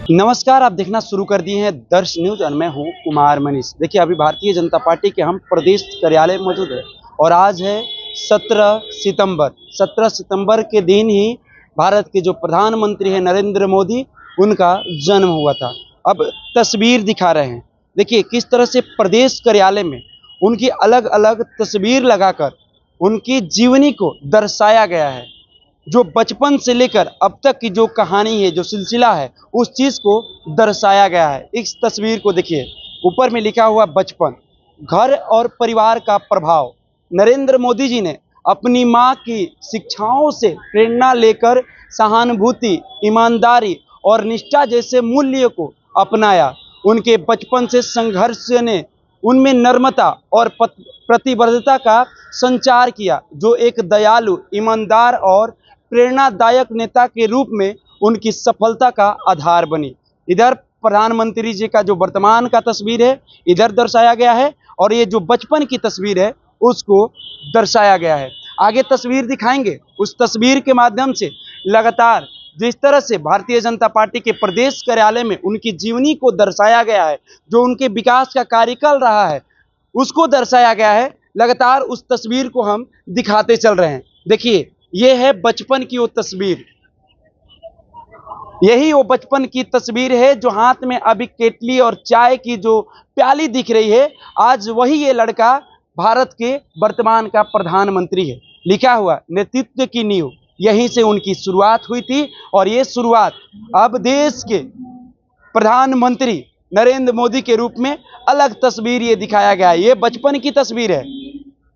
नमस्कार, आप देखना शुरू कर दिए हैं दर्श न्यूज और मैं हूं कुमार मनीष। देखिए, अभी भारतीय जनता पार्टी के हम प्रदेश कार्यालय में मौजूद है और आज है 17 सितंबर। 17 सितंबर के दिन ही भारत के जो प्रधानमंत्री हैं नरेंद्र मोदी, उनका जन्म हुआ था। अब तस्वीर दिखा रहे हैं, देखिए किस तरह से प्रदेश कार्यालय में उनकी अलग अलग तस्वीर लगाकर उनकी जीवनी को दर्शाया गया है। जो बचपन से लेकर अब तक की जो कहानी है, जो सिलसिला है, उस चीज़ को दर्शाया गया है। इस तस्वीर को देखिए, ऊपर में लिखा हुआ बचपन, घर और परिवार का प्रभाव। नरेंद्र मोदी जी ने अपनी माँ की शिक्षाओं से प्रेरणा लेकर सहानुभूति, ईमानदारी और निष्ठा जैसे मूल्यों को अपनाया। उनके बचपन से संघर्ष ने उनमें नम्रता और प्रतिबद्धता का संचार किया, जो एक दयालु, ईमानदार और प्रेरणादायक नेता के रूप में उनकी सफलता का आधार बनी। इधर प्रधानमंत्री जी का जो वर्तमान का तस्वीर है इधर दर्शाया गया है और ये जो बचपन की तस्वीर है उसको दर्शाया गया है। आगे तस्वीर दिखाएंगे, उस तस्वीर के माध्यम से लगातार जिस तरह से भारतीय जनता पार्टी के प्रदेश कार्यालय में उनकी जीवनी को दर्शाया गया है, जो उनके विकास का कार्यकाल रहा है उसको दर्शाया गया है। लगातार उस तस्वीर को हम दिखाते चल रहे हैं। देखिए, ये है बचपन की वो तस्वीर, यही वो बचपन की तस्वीर है जो हाथ में अभी केतली और चाय की जो प्याली दिख रही है। आज वही ये लड़का भारत के वर्तमान का प्रधानमंत्री है। लिखा हुआ नेतृत्व की नींव, यहीं से उनकी शुरुआत हुई थी और ये शुरुआत अब देश के प्रधानमंत्री नरेंद्र मोदी के रूप में अलग तस्वीर ये दिखाया गया है। ये बचपन की तस्वीर है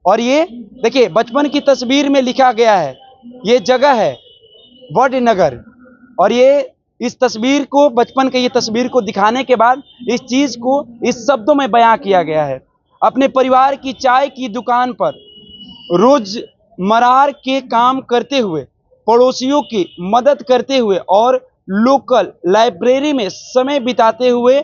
और ये देखिए, बचपन की तस्वीर में लिखा गया है, ये जगह है वडनगर। और ये इस तस्वीर को, बचपन के ये तस्वीर को दिखाने के बाद इस चीज़ को इस शब्दों में बयां किया गया है। अपने परिवार की चाय की दुकान पर रोजमर्रा के काम करते हुए, पड़ोसियों की मदद करते हुए और लोकल लाइब्रेरी में समय बिताते हुए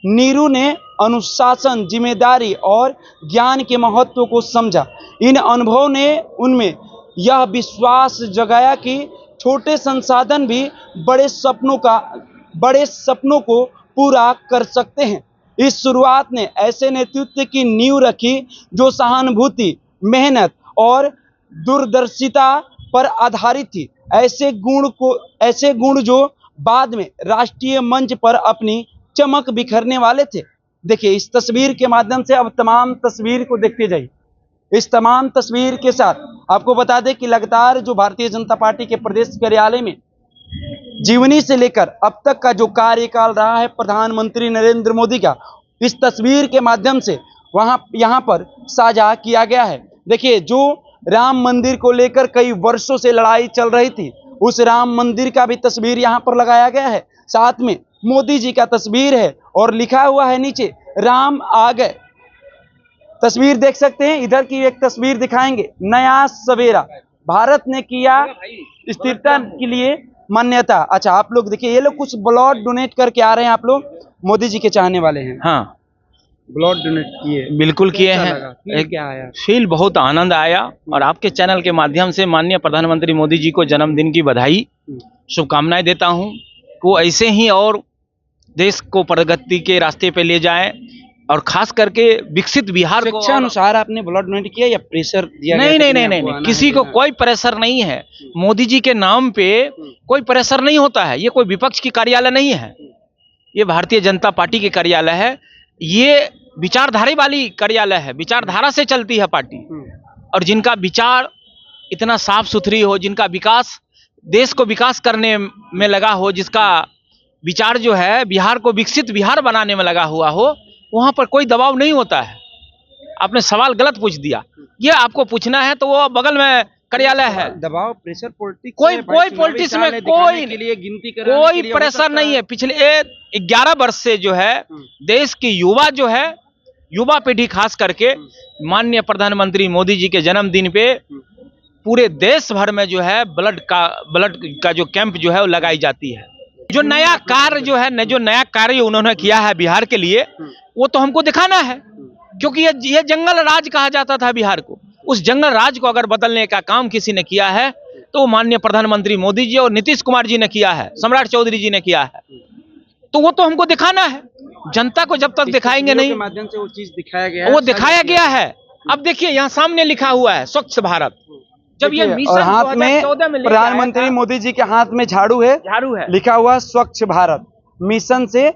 नीरू ने अनुशासन, जिम्मेदारी और ज्ञान के महत्व को समझा। इन अनुभवों ने उनमें यह विश्वास जगाया कि छोटे संसाधन भी बड़े सपनों को पूरा कर सकते हैं। इस शुरुआत ने ऐसे नेतृत्व की नींव रखी जो सहानुभूति, मेहनत और दूरदर्शिता पर आधारित थी। ऐसे गुण जो बाद में राष्ट्रीय मंच पर अपनी चमक बिखरने वाले थे। देखिए, इस तस्वीर के माध्यम से अब तमाम तस्वीर को देखते जाइए। इस तमाम तस्वीर के साथ आपको बता दें कि लगातार जो भारतीय जनता पार्टी के प्रदेश कार्यालय में जीवनी से लेकर अब तक का जो कार्यकाल रहा है प्रधानमंत्री नरेंद्र मोदी का, इस तस्वीर के माध्यम से यहाँ पर साझा किया गया है। देखिए, जो राम मंदिर को लेकर कई वर्षों से लड़ाई चल रही थी, उस राम मंदिर का भी तस्वीर यहाँ पर लगाया गया है। साथ में मोदी जी का तस्वीर है और लिखा हुआ है नीचे, राम आ गए। तस्वीर देख सकते हैं। इधर की एक तस्वीर दिखाएंगे, नया सवेरा, भारत ने किया स्थिरता के लिए मान्यता। अच्छा, आप लोग देखिए, ये लोग कुछ ब्लड डोनेट करके आ रहे हैं। आप लोग मोदी जी के चाहने वाले हैं? हाँ, ब्लड डोनेट किए? बिल्कुल किए हैं। क्या आया फील बहुत आनंद आया और आपके चैनल के माध्यम से माननीय प्रधानमंत्री मोदी जी को जन्मदिन की बधाई, शुभकामनाएं देता हूं। वो ऐसे ही और देश को प्रगति के रास्ते पे ले जाएं और खास करके विकसित बिहार को। शिक्षा अनुसार आपने ब्लड डोनेट किया या प्रेशर दिया? नहीं, किसी को कोई प्रेशर नहीं है। मोदी जी के नाम पे कोई प्रेशर नहीं होता है। ये कोई विपक्ष की कार्यालय नहीं है, ये भारतीय जनता पार्टी के कार्यालय है। ये विचारधारा वाली कार्यालय है, विचारधारा से चलती है पार्टी। और जिनका विचार इतना साफ सुथरी हो, जिनका विकास, देश को विकास करने में लगा हो, जिसका विचार जो है बिहार को विकसित बिहार बनाने में लगा हुआ हो, वहां पर कोई दबाव नहीं होता है। आपने सवाल गलत पूछ दिया। ये आपको पूछना है तो वो बगल में कार्यालय है। दबाव, प्रेशर, पॉलिटिक्स, कोई पॉलिटिक्स में कोई प्रेशर नहीं है। पिछले 11 वर्ष से जो है देश की युवा जो है, युवा पीढ़ी खास करके माननीय प्रधानमंत्री मोदी जी के जन्मदिन पे पूरे देश भर में जो है ब्लड का जो कैंप जो है वो लगाई जाती है। जो नया कार्य जो है, जो नया कार्य उन्होंने किया है बिहार के लिए, वो तो हमको दिखाना है। क्योंकि ये जंगल राज कहा जाता था बिहार को। उस जंगल राज को अगर बदलने का काम किसी ने किया है तो माननीय प्रधानमंत्री मोदी जी और नीतीश कुमार जी ने किया है, सम्राट चौधरी जी ने किया है। तो वो तो हमको दिखाना है, जनता को जब तक दिखाएंगे नहीं, के माध्यम से वो चीज दिखाया गया है, वो दिखाया गया है। अब देखिए यहाँ सामने लिखा हुआ है स्वच्छ भारत, जब ये मिशन और हाथ में 2014 में लेके आया प्रधानमंत्री था, मोदी जी के हाथ में झाड़ू है, झाड़ू है। लिखा हुआ स्वच्छ भारत मिशन से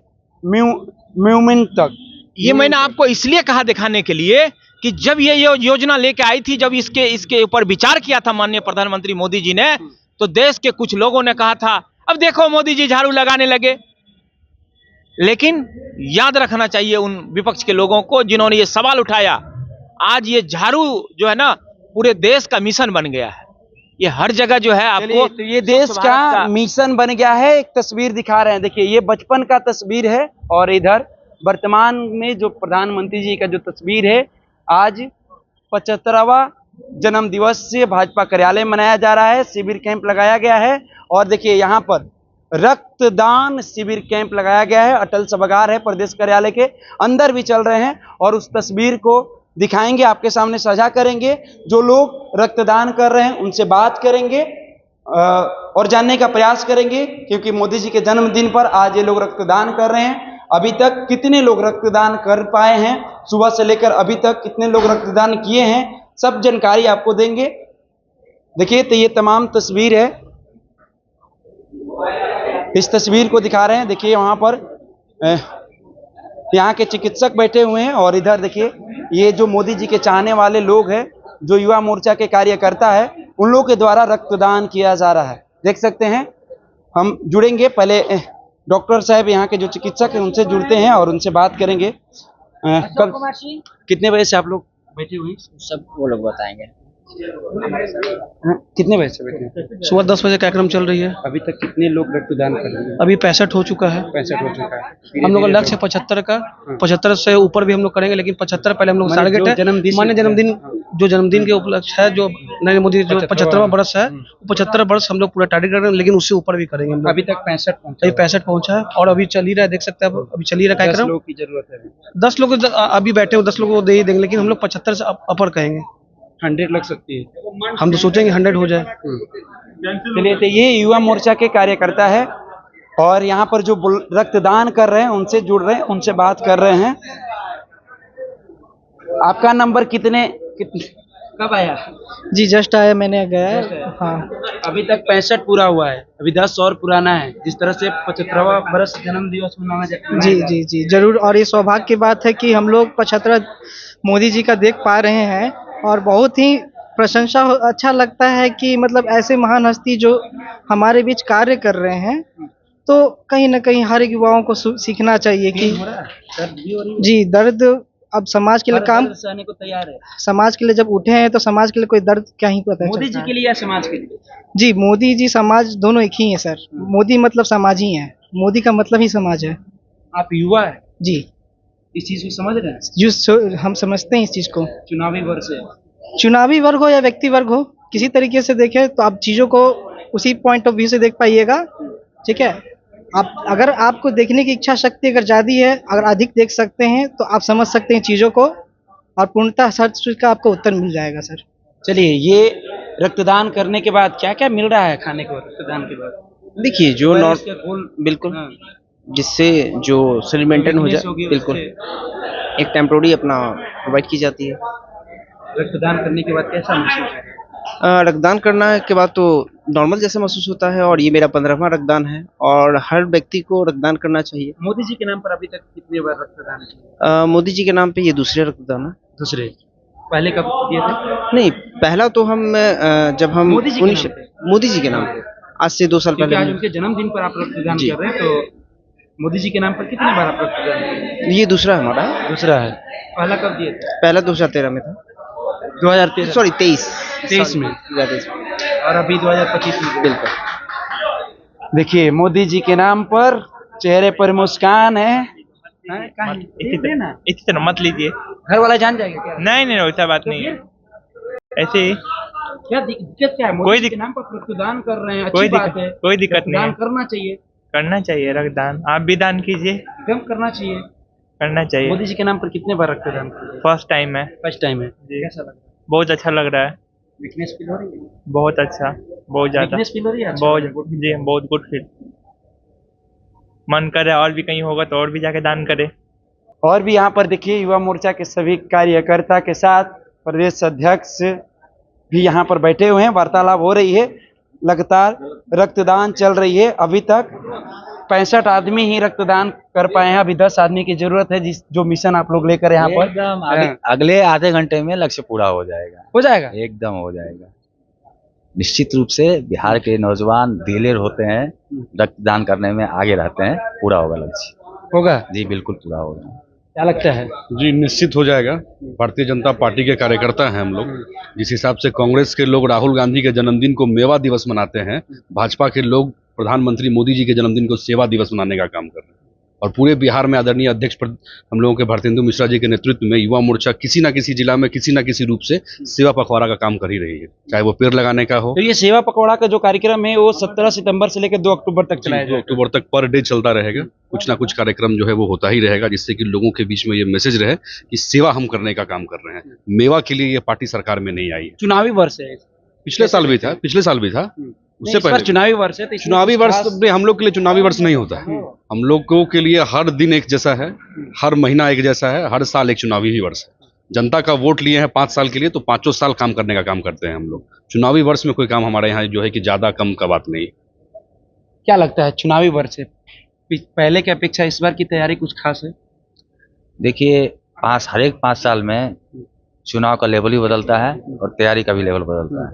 म्यूमिन तक। ये मैंने आपको इसलिए कहा दिखाने के लिए कि जब ये योजना लेके आई थी, जब इसके ऊपर विचार किया था माननीय प्रधानमंत्री मोदी जी ने, तो देश के कुछ लोगों ने कहा था अब देखो मोदी जी झाड़ू लगाने लगे। लेकिन याद रखना चाहिए उन विपक्ष के लोगों को जिन्होंने ये सवाल उठाया, आज ये झाड़ू जो है ना पूरे देश का मिशन बन गया है। ये हर जगह जो है आपको, तो ये देश का मिशन बन गया है। एक तस्वीर दिखा रहे हैं, देखिए ये बचपन का तस्वीर है और इधर वर्तमान में जो प्रधानमंत्री जी का जो तस्वीर है, आज 75वां जन्म दिवस से भाजपा कार्यालय मनाया जा रहा है, शिविर कैंप लगाया गया है। और देखिए यहाँ पर रक्तदान शिविर कैंप लगाया गया है, अटल सभागार है प्रदेश कार्यालय के अंदर भी चल रहे हैं और उस तस्वीर को दिखाएंगे, आपके सामने साझा करेंगे। जो लोग रक्तदान कर रहे हैं उनसे बात करेंगे और जानने का प्रयास करेंगे, क्योंकि मोदी जी के जन्मदिन पर आज ये लोग रक्तदान कर रहे हैं। अभी तक कितने लोग रक्तदान कर पाए हैं, सुबह से लेकर अभी तक कितने लोग रक्तदान किए हैं, सब जानकारी आपको देंगे। देखिए तो ये तमाम तस्वीर है, इस तस्वीर को दिखा रहे हैं। देखिए वहां पर यहाँ के चिकित्सक बैठे हुए हैं और इधर देखिए ये जो मोदी जी के चाहने वाले लोग हैं, जो युवा मोर्चा के कार्यकर्ता है, उन लोगों के द्वारा रक्तदान किया जा रहा है। देख सकते हैं, हम जुड़ेंगे, पहले डॉक्टर साहब यहाँ के जो चिकित्सक हैं उनसे जुड़ते हैं और उनसे बात करेंगे। कब कितने बजे से आप लोग बैठे हुए हैं? सब वो लोग बताएंगे। कितने बजे से बैठे हैं? सुबह 10 बजे कार्यक्रम चल रही है। अभी तक कितने लोग रक्तदान कर रहे हैं? अभी 65 हो चुका है। 65 हो चुका है। हम लोग का लक्ष्य 75 का, 75 से ऊपर भी हम लोग करेंगे, लेकिन 75 पहले हम लोग टारगेट है। मान्य जन्मदिन, जो जन्मदिन के उपलक्ष्य है, जो नरेंद्र मोदी जो 75वां वर्ष है, 75 वर्ष हम लोग पूरा टारगेट कर रहे हैं, लेकिन उससे ऊपर भी करेंगे हम लोग। अभी तक 65 पहुंचा है और अभी चल ही रहा है, देख सकते हैं अभी चल ही रहा है कार्यक्रम। 10 लोग की जरूरत है। 10 लोग अभी बैठे हो, 10 लोग को दे ही देंगे, लेकिन हम लोग 75 से अपर कहेंगे। 100 लग सकती है। हम तो सोचेंगे 100 हो जाए। चलिए, तो ये युवा मोर्चा के कार्यकर्ता है और यहाँ पर जो रक्तदान कर रहे हैं उनसे जुड़ रहे हैं, उनसे बात कर रहे हैं। आपका नंबर कितने कब आया? जी जस्ट आया, मैंने गया। हाँ, अभी तक 65 पूरा हुआ है, अभी 10 और पुराना है। जिस तरह से 75वां वर्ष जन्म दिवस मनाया जाता है। जी जी जी जरूर। और ये सौभाग्य की बात है कि हम लोग 75 मोदी जी का देख पा रहे हैं और बहुत ही प्रशंसा अच्छा लगता है कि मतलब ऐसे महान हस्ती जो हमारे बीच कार्य कर रहे हैं, तो कहीं ना कहीं हर एक युवाओं को सीखना चाहिए कि जी दर्द अब समाज के लिए काम सहने को तैयार है। समाज के लिए जब उठे हैं तो समाज के लिए कोई दर्द क्या ही पता है। मोदी जी के लिए या समाज के लिए? जी मोदी जी समाज दोनों एक ही है सर। मोदी मतलब समाज ही है, मोदी का मतलब ही समाज है। आप युवा है जी, इस चीज को समझ रहे हैं? जो हम समझते हैं इस चीज को। चुनावी वर्ष है, चुनावी वर्ग हो या व्यक्ति वर्ग हो, किसी तरीके से देखें तो आप चीजों को उसी पॉइंट ऑफ व्यू से देख पाइएगा। ठीक है, आप अगर आपको देखने की इच्छा शक्ति अगर ज्यादा है, अगर अधिक देख सकते हैं, तो आप समझ सकते हैं चीजों को और पूर्णतः हर चीज का आपको उत्तर मिल जाएगा सर। चलिए, ये रक्तदान करने के बाद क्या क्या मिल रहा है खाने को? रक्तदान के बाद देखिए जो बिल्कुल हाँ। जिससे जो शरीर मेंटेन हो जाए, बिल्कुल एक टेम्पोररी अपना प्रोवाइड की जाती है। रक्तदान करने के बाद कैसा महसूस है? रक्तदान करने के बाद तो नॉर्मल जैसा महसूस होता है और ये मेरा 15वां रक्तदान है और हर व्यक्ति को रक्तदान करना चाहिए। मोदी जी के नाम पर अभी तक कितने बार रक्तदान किया? मोदी जी के नाम पे ये दूसरे रक्तदान है। दूसरे, पहले कब किए थे? नहीं, पहला तो हम जब हम मोदी जी के नाम पे आज से 2 साल क्योंकि पहले। आज उनके जन्मदिन पर आप रक्तदान कर रहे हैं, तो मोदी जी के नाम पर कितने बार आप रक्तदान किए? ये दूसरा हमारा है। दूसरा है। पहला कब दिए थे? पहला 2013 में था। 2013 सॉरी 23 में, और अभी 2025 में। बिल्कुल। देखिए, मोदी जी के नाम पर चेहरे पर मुस्कान है। इसी तरह मत लीजिए, घर वाला जान जाएगा क्या? नहीं नहीं वैसा बात नहीं है, ऐसे ही क्या दिक्कत क्या है? मोदी जी के नाम पर रक्तदान कर रहे हैं, अच्छी बात है, कोई दिक्कत नहीं रक्तदान है, करना चाहिए, करना चाहिए रक्तदान। आप भी दान कीजिए, एकदम करना चाहिए। करना चाहिए। मोदी जी के नाम पर कितने बार रक्तदान किए? फर्स्ट टाइम है। फर्स्ट टाइम है। जी। कैसा लग रहा है? बहुत अच्छा लग रहा है, वीकनेस फील हो रही है? बहुत अच्छा, बहुत ज्यादा, वीकनेस फील हो रही है? अच्छा। बहुत जी, बहुत गुड फील। मन करे और भी कहीं होगा तो और भी जाके दान करे। और भी यहाँ पर देखिए युवा मोर्चा के सभी कार्यकर्ता के साथ प्रदेश अध्यक्ष भी यहाँ पर बैठे हुए हैं, वार्तालाप हो रही है, लगातार रक्तदान चल रही है। अभी तक 65 आदमी ही रक्तदान कर पाए हैं, अभी 10 आदमी की जरूरत है, जो मिशन आप लोग लेकर यहाँ पर एकदम अगले आधे घंटे में लक्ष्य पूरा हो जाएगा। हो जाएगा, एकदम हो जाएगा। निश्चित रूप से बिहार के नौजवान दिलेर होते हैं, रक्तदान करने में आगे रहते हैं, पूरा होगा लक्ष्य। होगा जी बिल्कुल पूरा होगा। क्या लगता है? जी निश्चित हो जाएगा। भारतीय जनता पार्टी के कार्यकर्ता हैं हम लोग। जिस हिसाब से कांग्रेस के लोग राहुल गांधी के जन्मदिन को मेवा दिवस मनाते हैं, भाजपा के लोग प्रधानमंत्री मोदी जी के जन्मदिन को सेवा दिवस मनाने का काम कर रहे हैं। और पूरे बिहार में आदरणीय अध्यक्ष हम लोगों के भारतेंदु मिश्रा जी के नेतृत्व में युवा मोर्चा किसी न किसी जिला में किसी न किसी रूप से सेवा पखवाड़ा का काम कर ही रही है, चाहे वो पेड़ लगाने का हो। तो ये सेवा पखवाड़ा का जो कार्यक्रम है वो 17 सितंबर से लेकर 2 अक्टूबर तक चलाया 2 अक्टूबर तक पर डे चलता रहेगा। कुछ ना कुछ कार्यक्रम जो है वो होता ही रहेगा, जिससे कि लोगों के बीच में ये मैसेज रहे कि सेवा हम करने का काम कर रहे हैं। मेवा के लिए ये पार्टी सरकार में नहीं आई है। चुनावी वर्ष है, पिछले साल भी था, उससे पहले चुनावी वर्ष है, तो चुनावी वर्ष हम लोग के लिए चुनावी वर्ष नहीं होता है। हम लोगों के लिए हर दिन एक जैसा है, हर महीना एक जैसा है, हर साल एक चुनावी ही वर्ष है। जनता का वोट लिए हैं 5 साल के लिए, तो 5 साल काम करने का काम करते हैं हम लोग। चुनावी वर्ष में कोई काम हमारे यहाँ जो है कि ज्यादा कम का बात नहीं। क्या लगता है चुनावी वर्ष है, पहले की अपेक्षा इस बार की तैयारी कुछ खास है? देखिए हर एक 5 साल में चुनाव का लेवल ही बदलता है और तैयारी का भी लेवल बदलता है।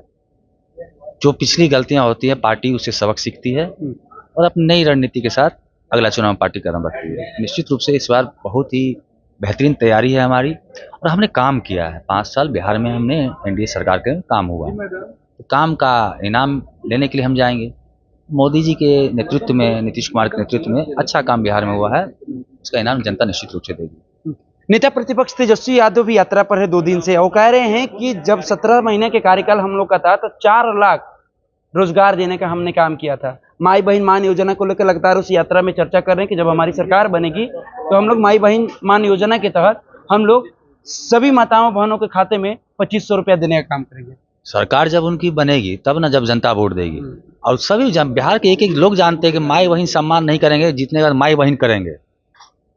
जो पिछली गलतियां होती है पार्टी उससे सबक सीखती है और अपनी नई रणनीति के साथ अगला चुनाव पार्टी कदम रखती है। निश्चित रूप से इस बार बहुत ही बेहतरीन तैयारी है हमारी और हमने काम किया है। 5 साल बिहार में हमने एनडीए सरकार के काम हुआ, तो काम का इनाम लेने के लिए हम जाएंगे। मोदी जी के नेतृत्व में, नीतीश कुमार के नेतृत्व में अच्छा काम बिहार में हुआ है, उसका इनाम जनता निश्चित रूप से देगी। नेता प्रतिपक्ष तेजस्वी यादव भी यात्रा पर है 2 दिन से। वो कह रहे हैं कि जब 17 महीने के कार्यकाल हम लोग का था तो 4 लाख रोजगार देने का हमने काम किया था। माई बहन मान योजना को लेकर लगातार उस यात्रा में चर्चा कर रहे हैं कि जब हमारी सरकार बनेगी तो हम लोग माई बहन मान योजना के तहत हम लोग सभी माताओं बहनों के खाते में 2500 रुपया देने का काम करेंगे। सरकार जब उनकी बनेगी तब ना, जब जनता वोट देगी। और सभी बिहार के एक लोग जानते हैं कि माई बहन सम्मान नहीं करेंगे, जीतने के बाद माई बहन करेंगे।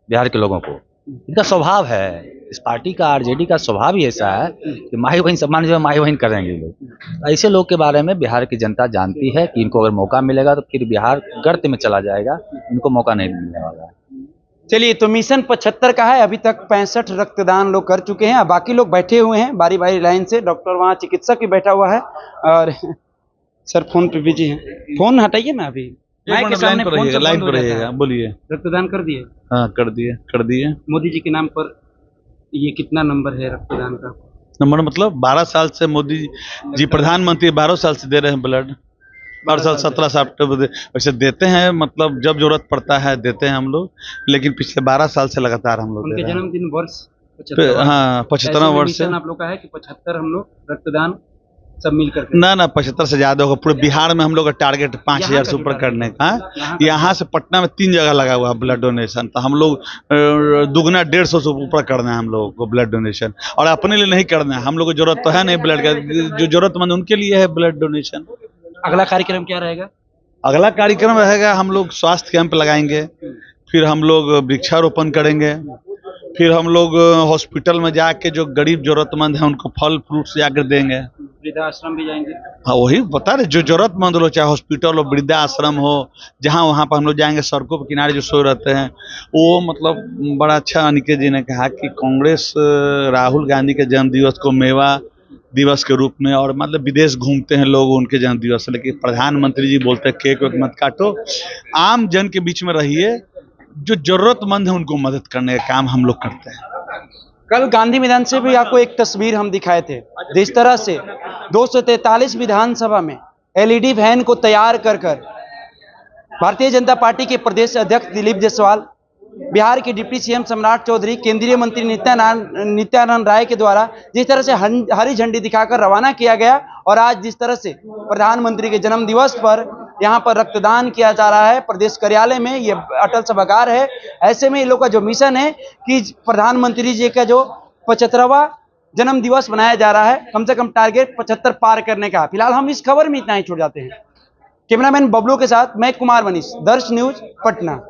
बिहार के लोगों को इनका स्वभाव है, इस पार्टी का, आरजेडी का स्वभाव ही ऐसा है कि माई बहन सम्मान जो है माई बहन करेंगे लोग। ऐसे लोग के बारे में बिहार की जनता जानती है कि इनको अगर मौका मिलेगा तो फिर बिहार गर्त में चला जाएगा, इनको मौका नहीं मिलने वाला है। चलिए, तो मिशन 75 का है, अभी तक 65 रक्तदान लोग कर चुके हैं, बाकी लोग बैठे हुए हैं बारी बारी लाइन से। डॉक्टर वहाँ चिकित्सक भी बैठा हुआ है और सर फोन पे बिजी हैं। फोन हटाइए ना, अभी लाइन पर रहिएगा। बोलिए। रक्तदान कर दिए? हाँ कर दिए। मोदी जी के नाम पर ये कितना नंबर है रक्तदान का? नंबर मतलब 12 साल से मोदी जी प्रधानमंत्री 12 साल से दे रहे हैं ब्लड। 12 साल 17 साल वैसे देते हैं, मतलब जब जरूरत पड़ता है देते हैं हम लोग, लेकिन पिछले 12 साल से लगातार हम लोग उनके जन्मदिन वर्ष 75वां वर्ष है। आप लोग का है कि 75 हम लोग रक्तदान सब मिलकर ना 75 से ज्यादा होगा। पूरे बिहार में हम लोग का टारगेट 5000 से ऊपर करने का। यहाँ से पटना में 3 जगह लगा हुआ है ब्लड डोनेशन, तो हम लोग दुगना 150 से ऊपर करना है हम लोगों को ब्लड डोनेशन। और अपने लिए नहीं करना है, हम लोग को जरूरत तो है नहीं ब्लड का, जो जरूरतमंद उनके लिए है ब्लड डोनेशन। अगला कार्यक्रम क्या रहेगा? अगला कार्यक्रम रहेगा हम लोग स्वास्थ्य कैंप लगाएंगे, फिर हम लोग वृक्षारोपण करेंगे, फिर हम लोग हॉस्पिटल में जाके जो गरीब जरूरतमंद है उनको फल फ्रूट्स जाकर देंगे। वृद्धाश्रम भी जाएंगे? हाँ वही बता रहे, जो जरूरतमंद लोग, चाहे हॉस्पिटल हो, वृद्धाश्रम हो, जहाँ वहाँ पर हम लोग जाएंगे। सड़कों के किनारे जो सो रहते हैं वो, मतलब बड़ा अच्छा अनिकेत जी ने कहा कि कांग्रेस राहुल गांधी के जन्म दिवस को मेवा दिवस के रूप में, और मतलब विदेश घूमते हैं लोग उनके जन्म दिवस, लेकिन प्रधानमंत्री जी बोलते हैं केक वेक मत काटो, आम जन के बीच में रहिए, जो जरूरतमंद है उनको मदद करने का काम हम लोग करते हैं। कल गांधी मैदान से भी आपको एक तस्वीर हम दिखाए थे, जिस तरह से 243 विधानसभा में एलईडी वैन को तैयार कर भारतीय जनता पार्टी के प्रदेश अध्यक्ष दिलीप जायसवाल, बिहार के डिप्टी सीएम सम्राट चौधरी, केंद्रीय मंत्री नित्यानंद राय के द्वारा जिस तरह से हरी झंडी दिखाकर रवाना किया गया, और आज जिस तरह से प्रधानमंत्री के जन्म दिवस पर यहाँ पर रक्तदान किया जा रहा है प्रदेश कार्यालय में, ये अटल सभागार है। ऐसे में इन लोग का जो मिशन है कि प्रधानमंत्री जी का जो 75वां जन्म दिवस मनाया जा रहा है, कम से कम टारगेट 75 पार करने का। फिलहाल हम इस खबर में इतना ही छोड़ जाते हैं। कैमरामैन बबलू के साथ मैं कुमार मनीष, दर्श न्यूज, पटना।